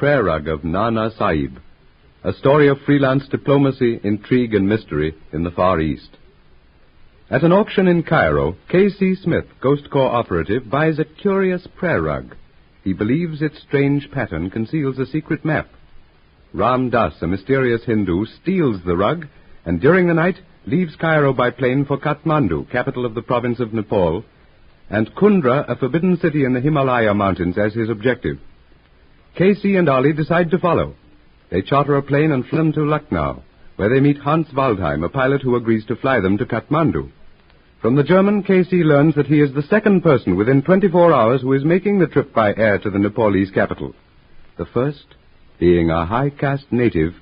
prayer rug of Nana Sieb, a story of freelance diplomacy, intrigue, and mystery in the Far East. At an auction in Cairo, K.C. Smith, Ghost Corps operative, buys a curious prayer rug. He believes its strange pattern conceals a secret map. Ram Das, a mysterious Hindu, steals the rug and during the night leaves Cairo by plane for Kathmandu, capital of the province of Nepal, and Kundra, a forbidden city in the Himalaya mountains, as his objective. Casey and Ali decide to follow. They charter a plane and fly them to Lucknow, where they meet Hans Waldheim, a pilot who agrees to fly them to Kathmandu. From the German, Casey learns that he is the second person within 24 hours who is making the trip by air to the Nepalese capital. The first being a high-caste native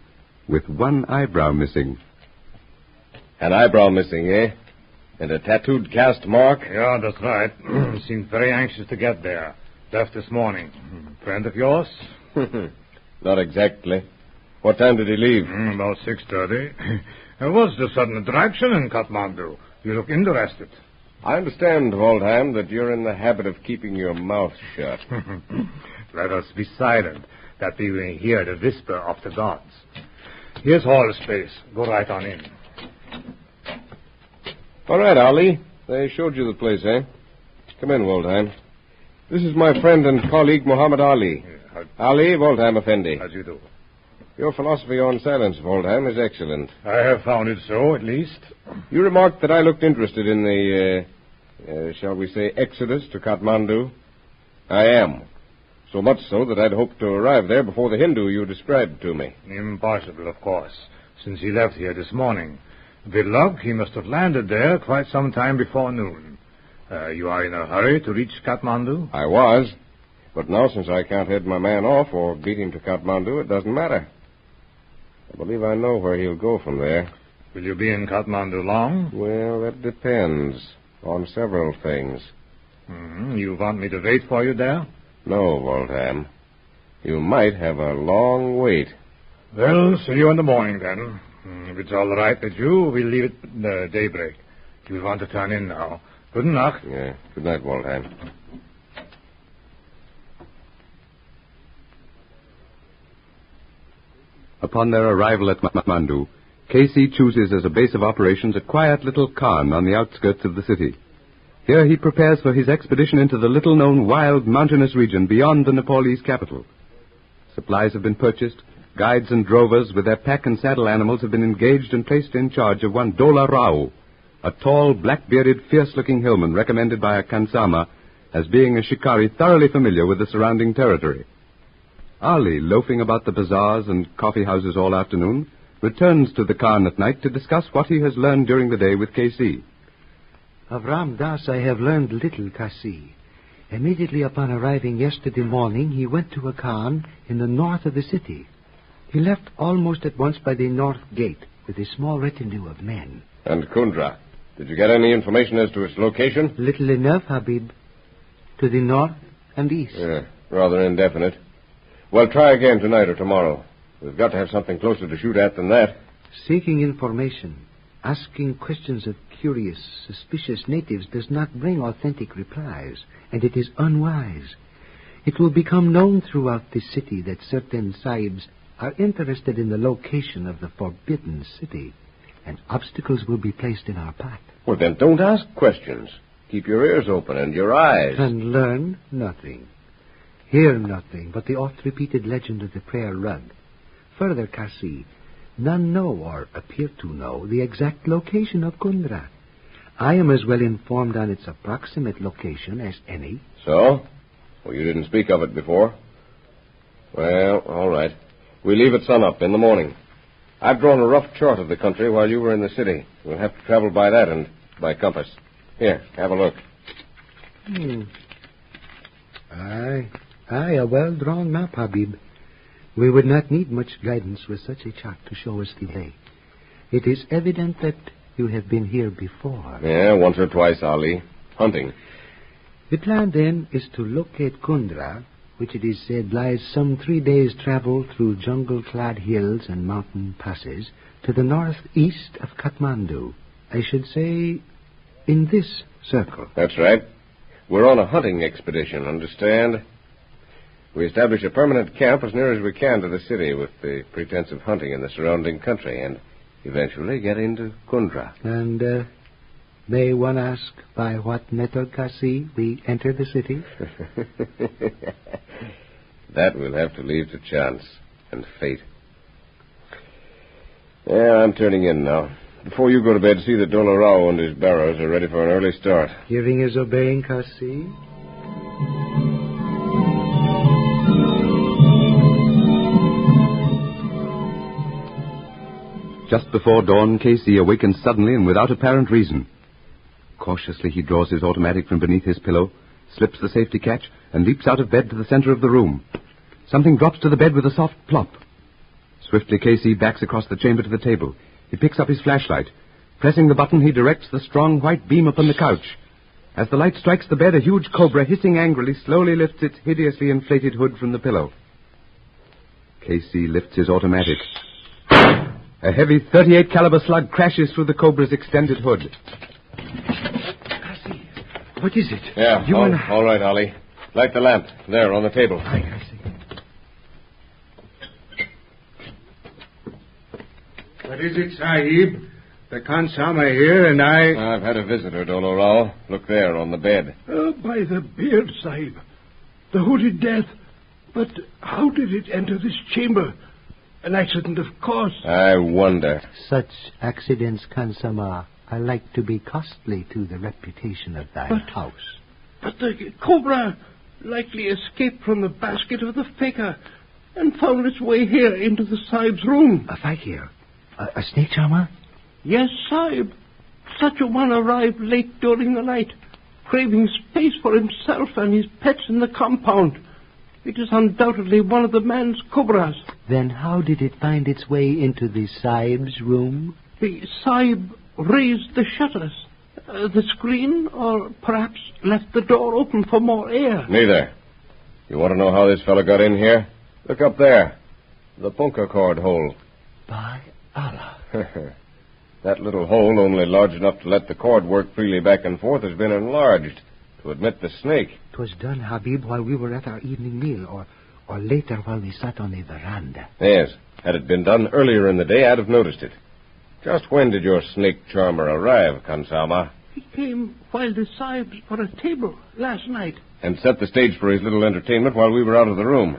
with one eyebrow missing. An eyebrow missing, eh? And a tattooed caste mark? Yeah, that's right. Seemed very anxious to get there. Left this morning. Friend of yours? Not exactly. What time did he leave? About 6:30. What's the sudden attraction in Kathmandu? You look interested. I understand, Waldheim, that you're in the habit of keeping your mouth shut. Let us be silent, that we may hear the whisper of the gods. Here's hall space. Go right on in. All right, Ali. They showed you the place, eh? Come in, Waldheim. This is my friend and colleague, Muhammad Ali. Ali Waldheim Effendi. How do you do? Your philosophy on silence, Waldheim, is excellent. I have found it so, at least. You remarked that I looked interested in the, shall we say, exodus to Kathmandu. I am. So much so that I'd hoped to arrive there before the Hindu you described to me. Impossible, of course, since he left here this morning. With luck, he must have landed there quite some time before noon. You are in a hurry to reach Kathmandu? I was. But now, since I can't head my man off or beat him to Kathmandu, it doesn't matter. I believe I know where he'll go from there. Will you be in Kathmandu long? Well, that depends on several things. You want me to wait for you there? No, Waldheim. You might have a long wait. Well, see you in the morning, then. If it's all right with you, we'll leave it daybreak. You'll want to turn in now. Good night. Yeah, good night, Waldheim. Upon their arrival at Kathmandu, Casey chooses as a base of operations a quiet little khan on the outskirts of the city. Here he prepares for his expedition into the little-known wild mountainous region beyond the Nepalese capital. Supplies have been purchased. Guides and drovers with their pack and saddle animals have been engaged and placed in charge of one Dola Rao, a tall, black-bearded, fierce-looking hillman recommended by a Kansama as being a shikari thoroughly familiar with the surrounding territory. Ali, loafing about the bazaars and coffee houses all afternoon, returns to the Khan at night to discuss what he has learned during the day with K.C. Of Ram Das I have learned little, Kasi. Immediately upon arriving yesterday morning, he went to a Khan in the north of the city. He left almost at once by the north gate with a small retinue of men. And Kundra, did you get any information as to its location? Little enough, Habib. To the north and east. Rather indefinite. Well, try again tonight or tomorrow. We've got to have something closer to shoot at than that. Seeking information, asking questions of curious, suspicious natives does not bring authentic replies, and it is unwise. It will become known throughout the city that certain Siebs are interested in the location of the forbidden city, and obstacles will be placed in our path. Well, then don't ask questions. Keep your ears open and your eyes. And learn nothing. Hear nothing but the oft-repeated legend of the prayer rug. Further, Kasi, none know or appear to know the exact location of Kundra. I am as well informed on its approximate location as any. So? Well, you didn't speak of it before. Well, all right. We leave at sunup in the morning. I've drawn a rough chart of the country while you were in the city. We'll have to travel by that and by compass. Here, have a look. Aye, a well-drawn map, Habib. We would not need much guidance with such a chart to show us the way. It is evident that you have been here before. Yeah, once or twice, Ali. Hunting. The plan, then, is to locate Kundra, which it is said lies some 3 days' travel through jungle-clad hills and mountain passes to the northeast of Kathmandu. I should say, in this circle. That's right. We're on a hunting expedition, understand? We establish a permanent camp as near as we can to the city with the pretense of hunting in the surrounding country and eventually get into Kundra. And, may one ask by what method, Kasi, we enter the city? That we'll have to leave to chance and fate. Yeah, I'm turning in now. Before you go to bed, see that Dolorao and his bearers are ready for an early start. Hearing is obeying, Kasi. Just before dawn, Casey awakens suddenly and without apparent reason. Cautiously, he draws his automatic from beneath his pillow, slips the safety catch, and leaps out of bed to the center of the room. Something drops to the bed with a soft plop. Swiftly, Casey backs across the chamber to the table. He picks up his flashlight. Pressing the button, he directs the strong white beam upon the couch. As the light strikes the bed, a huge cobra, hissing angrily, slowly lifts its hideously inflated hood from the pillow. Casey lifts his automatic. A heavy .38 caliber slug crashes through the cobra's extended hood. Kasi, what is it? Yeah, all right, Ollie. Light the lamp. There, on the table. I see. What is it, Sahib? The Khansama here, and I've had a visitor, Dolorao. Look there, on the bed. By the beard, Sahib. The hooded death. But how did it enter this chamber? An accident, of course. I wonder. Such accidents, Khansama, are like to be costly to the reputation of thy house. But the cobra likely escaped from the basket of the fakir and found its way here into the Sahib's room. A fakir? A snake charmer? Yes, Sahib. Such a one arrived late during the night, craving space for himself and his pets in the compound. It is undoubtedly one of the man's cobras. Then how did it find its way into the Sahib's room? The Sahib raised the shutters, the screen, or perhaps left the door open for more air. Neither. You want to know how this fellow got in here? Look up there. The punka cord hole. By Allah. That little hole, only large enough to let the cord work freely back and forth, has been enlarged to admit the snake. 'Twas done, Habib, while we were at our evening meal, or later while we sat on the veranda. Yes. Had it been done earlier in the day, I'd have noticed it. Just when did your snake charmer arrive, Khansama? He came while the Sahibs were at table last night. And set the stage for his little entertainment while we were out of the room.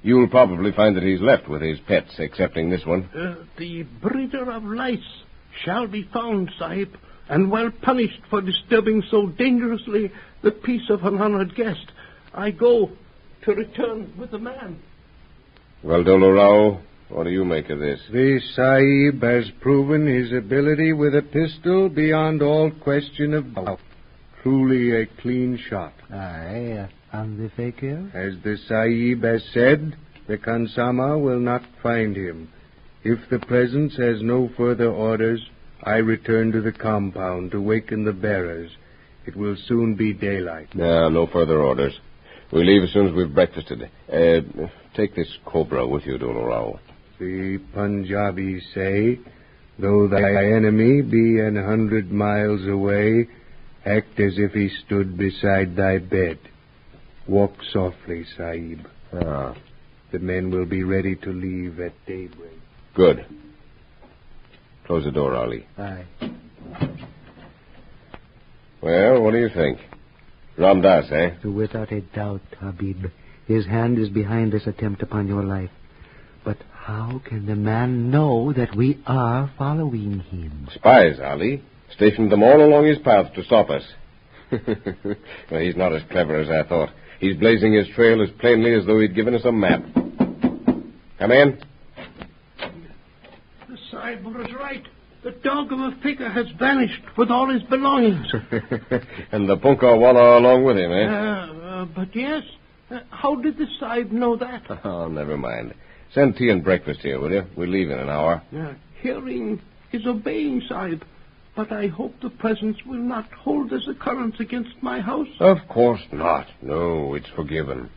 You'll probably find that he's left with his pets, excepting this one. The breeder of lice shall be found, Sahib, and well punished for disturbing so dangerously the peace of an honored guest. I go to return with the man. Well, Dolorao, what do you make of this? the Sahib has proven his ability with a pistol beyond all question of doubt. Truly a clean shot. Aye, and the fakir? As the Sahib has said, the Khansama will not find him. If the presence has no further orders, I return to the compound to waken the bearers. It will soon be daylight. No further orders. We leave as soon as we've breakfasted. Take this cobra with you, Dolorao. The Punjabis say, though thy enemy be 100 miles away, act as if he stood beside thy bed. Walk softly, Sahib. Ah. The men will be ready to leave at daybreak. Good. Close the door, Ali. Aye. Well, what do you think? Ramdas, eh? Without a doubt, Habib. His hand is behind this attempt upon your life. But how can the man know that we are following him? Spies, Ali. Stationed them all along his path to stop us. Well, he's not as clever as I thought. He's blazing his trail as plainly as though he'd given us a map. Come in. The Sahib was right. The dog of a fakir has vanished with all his belongings. And the punka walla along with him, eh? But yes. How did the Sahib know that? Oh, never mind. Send tea and breakfast here, will you? We'll leave in an hour. Hearing is obeying, Sahib. But I hope the presence will not hold this occurrence against my house. Of course not. No, it's forgiven.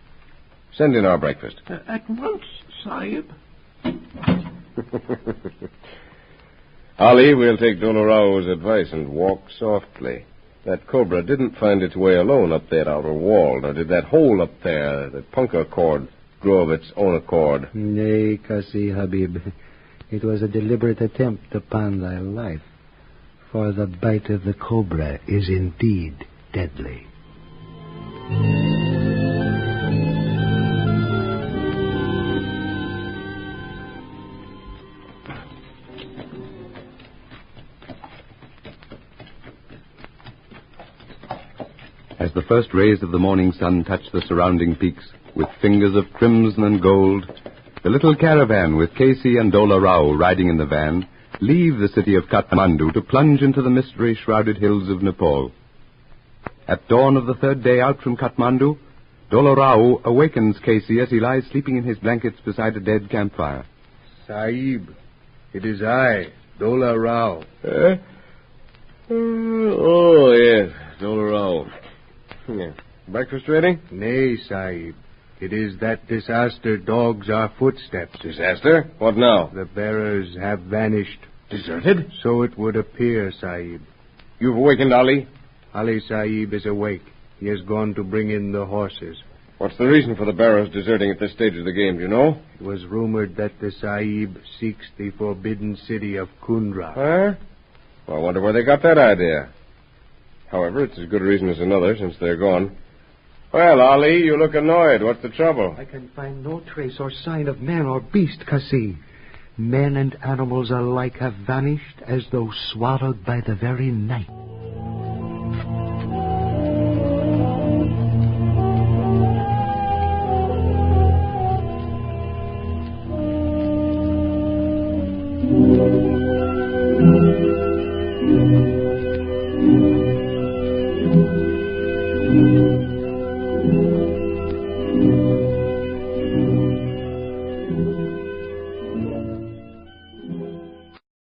Send in our breakfast. At once, Sahib. Ali, we'll take Doloro's advice and walk softly. That cobra didn't find its way alone up that outer wall, nor did that hole up there, that punka cord, grow of its own accord. Nay, Kasi Habib. It was a deliberate attempt upon thy life. For the bite of the cobra is indeed deadly. As the first rays of the morning sun touched the surrounding peaks with fingers of crimson and gold, the little caravan with Casey and Dola Rao riding in the van leave the city of Kathmandu to plunge into the mystery-shrouded hills of Nepal. At dawn of the third day out from Kathmandu, Dola Rao awakens Casey as he lies sleeping in his blankets beside a dead campfire. Sahib, it is I, Dola Rao. Oh, yes, Dola Rao. Yeah. Breakfast ready? Nay, Sahib. It is that disaster dogs our footsteps. Disaster? What now? The bearers have vanished. Deserted? So it would appear, Sahib. You've awakened Ali? Ali Sahib is awake. He has gone to bring in the horses. What's the reason for the bearers deserting at this stage of the game, do you know? It was rumored that the Sahib seeks the forbidden city of Kundra. Huh? Well, I wonder where they got that idea. However, it's as good a reason as another, since they're gone. Well, Ali, you look annoyed. What's the trouble? I can find no trace or sign of man or beast, Kasi. Men and animals alike have vanished as though swallowed by the very night.